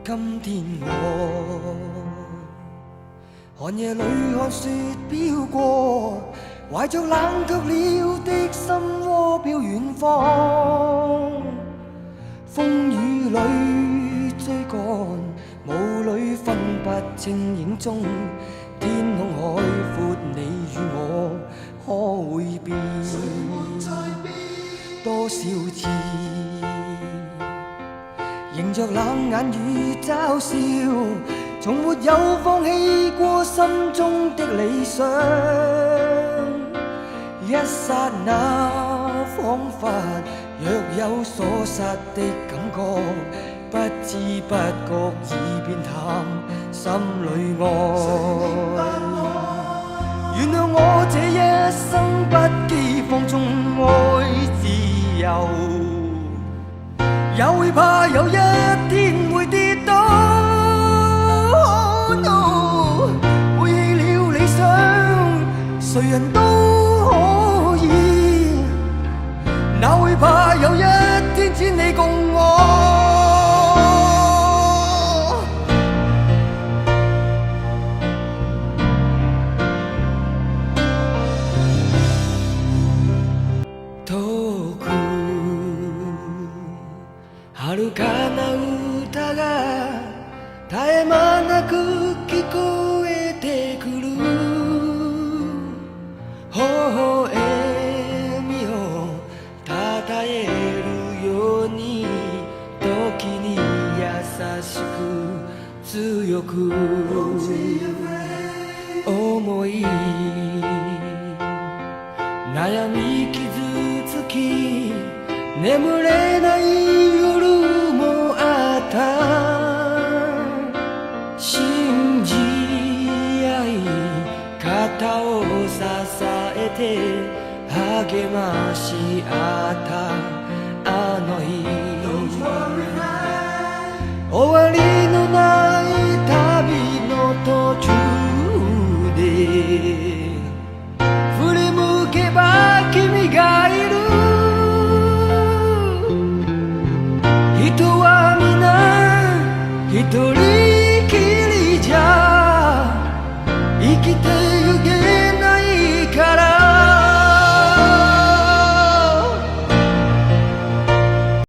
今天我寒夜裏看雪飄過，懷着冷卻了的心窩飄遠方。風雨裏追趕，霧裏分不清影蹤。天空海闊，你與我可會變？多少次迎着冷眼與嘲笑，從沒有放棄過心中的理想。一剎那彷彿若有所失的感覺，不知不覺已變淡心裏愛。原諒我這一生不羈放縱愛自由，也會怕有一天會跌倒。Oh no， 背棄了理想，誰人都可以，哪會怕有一天只你共我。遥かな歌が絶え間なく聞こえてくる。微笑みをたたえるように、時に優しく強く思い、悩み傷つき眠れない夜もあった。信じ合い肩を支えて励まし合ったあの日、終わりのない旅の途中で振り向けば君がいる。人は皆一人